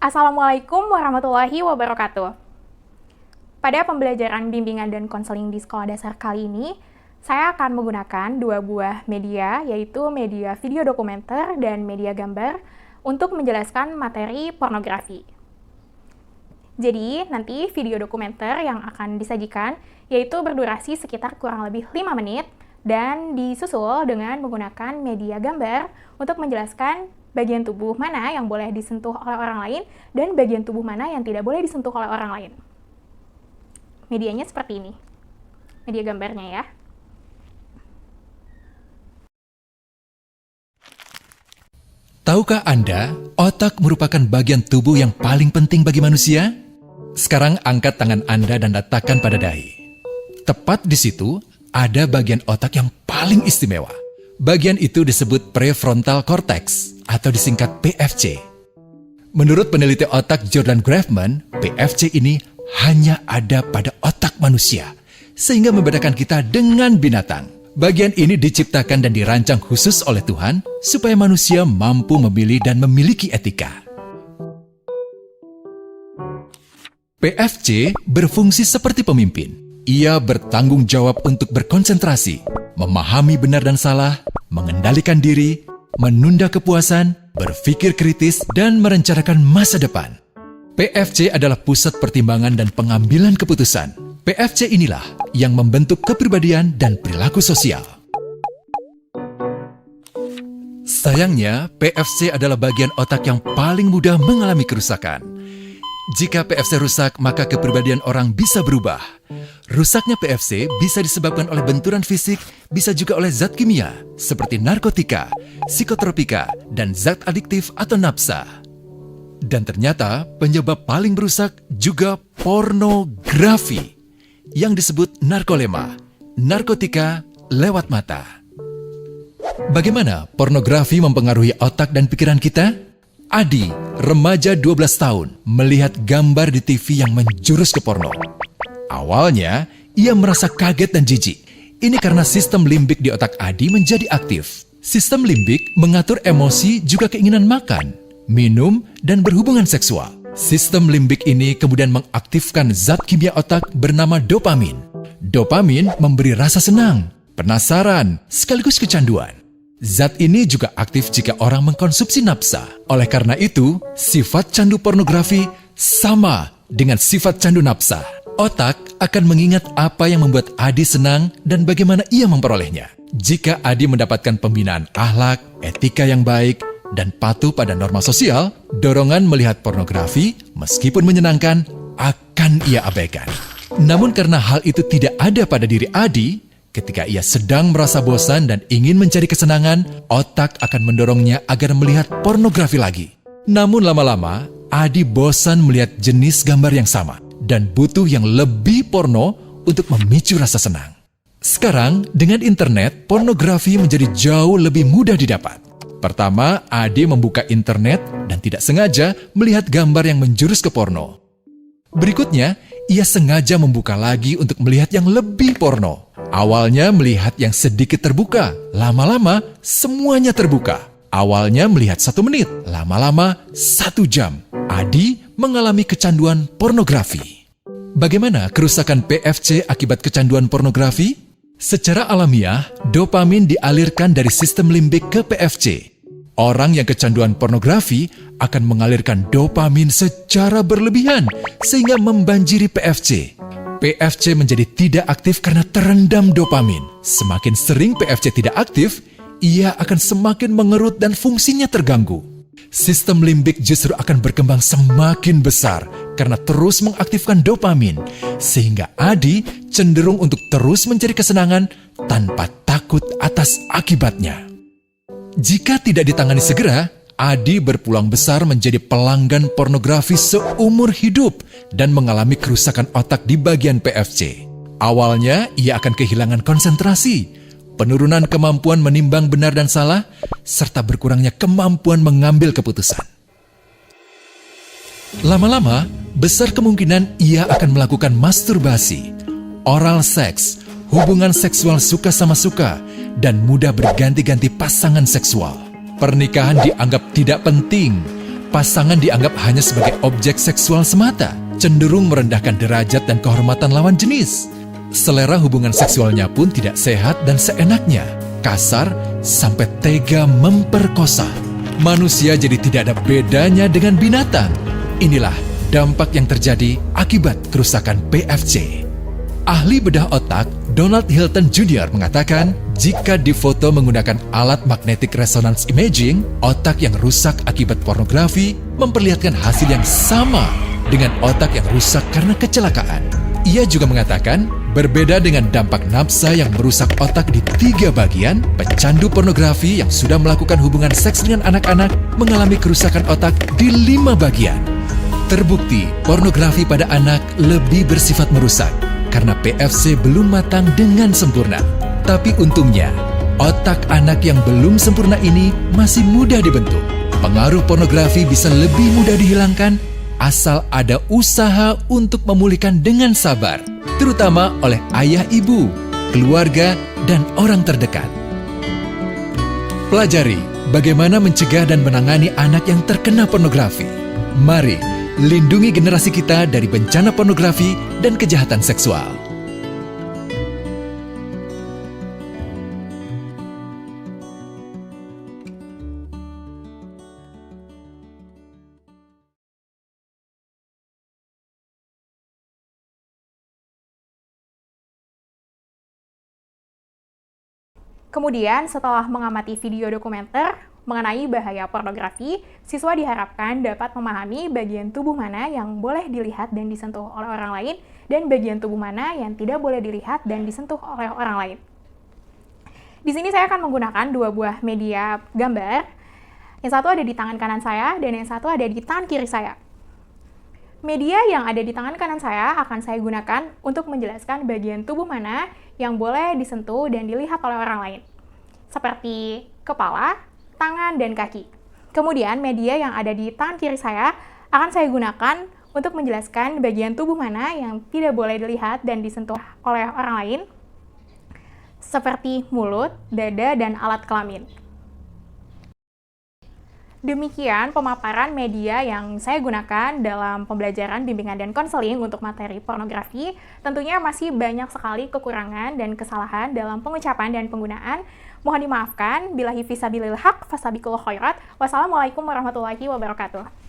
Assalamualaikum warahmatullahi wabarakatuh. Pada pembelajaran bimbingan dan konseling di sekolah dasar kali ini, saya akan menggunakan dua buah media, yaitu media video dokumenter dan media gambar, untuk menjelaskan materi pornografi. Jadi, nanti video dokumenter yang akan disajikan, yaitu berdurasi sekitar kurang lebih 5 menit, dan disusul dengan menggunakan media gambar untuk menjelaskan bagian tubuh mana yang boleh disentuh oleh orang lain dan bagian tubuh mana yang tidak boleh disentuh oleh orang lain. Medianya seperti ini. Media gambarnya ya. Tahukah Anda, otak merupakan bagian tubuh yang paling penting bagi manusia? Sekarang angkat tangan Anda dan letakkan pada dahi. Tepat di situ, ada bagian otak yang paling istimewa. Bagian itu disebut prefrontal cortex, atau disingkat PFC. Menurut peneliti otak Jordan Grafman, PFC ini hanya ada pada otak manusia, sehingga membedakan kita dengan binatang. Bagian ini diciptakan dan dirancang khusus oleh Tuhan, supaya manusia mampu memilih dan memiliki etika. PFC berfungsi seperti pemimpin. Ia bertanggung jawab untuk berkonsentrasi, memahami benar dan salah, mengendalikan diri, menunda kepuasan, berpikir kritis, dan merencanakan masa depan. PFC adalah pusat pertimbangan dan pengambilan keputusan. PFC inilah yang membentuk kepribadian dan perilaku sosial. Sayangnya, PFC adalah bagian otak yang paling mudah mengalami kerusakan. Jika PFC rusak, maka kepribadian orang bisa berubah. Rusaknya PFC bisa disebabkan oleh benturan fisik, bisa juga oleh zat kimia, seperti narkotika, psikotropika, dan zat adiktif atau nafsa. Dan ternyata penyebab paling merusak juga pornografi, yang disebut narkolema, narkotika lewat mata. Bagaimana pornografi mempengaruhi otak dan pikiran kita? Adi, remaja 12 tahun, melihat gambar di TV yang menjurus ke porno. Awalnya, ia merasa kaget dan jijik. Ini karena sistem limbik di otak Adi menjadi aktif. Sistem limbik mengatur emosi juga keinginan makan, minum, dan berhubungan seksual. Sistem limbik ini kemudian mengaktifkan zat kimia otak bernama dopamin. Dopamin memberi rasa senang, penasaran, sekaligus kecanduan. Zat ini juga aktif jika orang mengkonsumsi nafsa. Oleh karena itu, sifat candu pornografi sama dengan sifat candu nafsa. Otak akan mengingat apa yang membuat Adi senang dan bagaimana ia memperolehnya. Jika Adi mendapatkan pembinaan akhlak, etika yang baik, dan patuh pada norma sosial, dorongan melihat pornografi, meskipun menyenangkan, akan ia abaikan. Namun karena hal itu tidak ada pada diri Adi, ketika ia sedang merasa bosan dan ingin mencari kesenangan, otak akan mendorongnya agar melihat pornografi lagi. Namun lama-lama, Adi bosan melihat jenis gambar yang sama dan butuh yang lebih porno untuk memicu rasa senang. Sekarang, dengan internet, pornografi menjadi jauh lebih mudah didapat. Pertama, Adi membuka internet dan tidak sengaja melihat gambar yang menjurus ke porno. Berikutnya, ia sengaja membuka lagi untuk melihat yang lebih porno. Awalnya melihat yang sedikit terbuka, lama-lama semuanya terbuka. Awalnya melihat 1 menit, lama-lama 1 jam. Adi mengalami kecanduan pornografi. Bagaimana kerusakan PFC akibat kecanduan pornografi? Secara alamiah, dopamin dialirkan dari sistem limbik ke PFC. Orang yang kecanduan pornografi akan mengalirkan dopamin secara berlebihan sehingga membanjiri PFC. PFC menjadi tidak aktif karena terendam dopamin. Semakin sering PFC tidak aktif, ia akan semakin mengerut dan fungsinya terganggu. Sistem limbik justru akan berkembang semakin besar karena terus mengaktifkan dopamin, sehingga Adi cenderung untuk terus mencari kesenangan tanpa takut atas akibatnya. Jika tidak ditangani segera, Adi berpeluang besar menjadi pelanggan pornografi seumur hidup dan mengalami kerusakan otak di bagian PFC. Awalnya, ia akan kehilangan konsentrasi, penurunan kemampuan menimbang benar dan salah, serta berkurangnya kemampuan mengambil keputusan. Lama-lama, besar kemungkinan ia akan melakukan masturbasi, oral seks, hubungan seksual suka sama suka, dan mudah berganti-ganti pasangan seksual. Pernikahan dianggap tidak penting, pasangan dianggap hanya sebagai objek seksual semata, cenderung merendahkan derajat dan kehormatan lawan jenis. Selera hubungan seksualnya pun tidak sehat dan seenaknya, kasar sampai tega memperkosa. Manusia jadi tidak ada bedanya dengan binatang. Inilah dampak yang terjadi akibat kerusakan PFC. Ahli bedah otak Donald Hilton Jr. mengatakan, jika difoto menggunakan alat magnetic resonance imaging, otak yang rusak akibat pornografi memperlihatkan hasil yang sama dengan otak yang rusak karena kecelakaan. Ia juga mengatakan, berbeda dengan dampak nafsa yang merusak otak di 3 bagian, pecandu pornografi yang sudah melakukan hubungan seks dengan anak-anak mengalami kerusakan otak di 5 bagian. Terbukti, pornografi pada anak lebih bersifat merusak karena PFC belum matang dengan sempurna. Tapi untungnya, otak anak yang belum sempurna ini masih mudah dibentuk. Pengaruh pornografi bisa lebih mudah dihilangkan asal ada usaha untuk memulihkan dengan sabar, terutama oleh ayah ibu, keluarga, dan orang terdekat. Pelajari bagaimana mencegah dan menangani anak yang terkena pornografi. Mari lindungi generasi kita dari bencana pornografi dan kejahatan seksual. Kemudian, setelah mengamati video dokumenter mengenai bahaya pornografi, siswa diharapkan dapat memahami bagian tubuh mana yang boleh dilihat dan disentuh oleh orang lain, dan bagian tubuh mana yang tidak boleh dilihat dan disentuh oleh orang lain. Di sini saya akan menggunakan 2 buah media gambar. Yang satu ada di tangan kanan saya, dan yang satu ada di tangan kiri saya. Media yang ada di tangan kanan saya akan saya gunakan untuk menjelaskan bagian tubuh mana yang boleh disentuh dan dilihat oleh orang lain, seperti kepala, tangan, dan kaki. Kemudian media yang ada di tangan kiri saya akan saya gunakan untuk menjelaskan bagian tubuh mana yang tidak boleh dilihat dan disentuh oleh orang lain, seperti mulut, dada, dan alat kelamin. Demikian pemaparan media yang saya gunakan dalam pembelajaran bimbingan dan konseling untuk materi pornografi. Tentunya masih banyak sekali kekurangan dan kesalahan dalam pengucapan dan penggunaan. Mohon dimaafkan. Billahi fisabilil haq, fasabiqul khairat. Wassalamualaikum warahmatullahi wabarakatuh.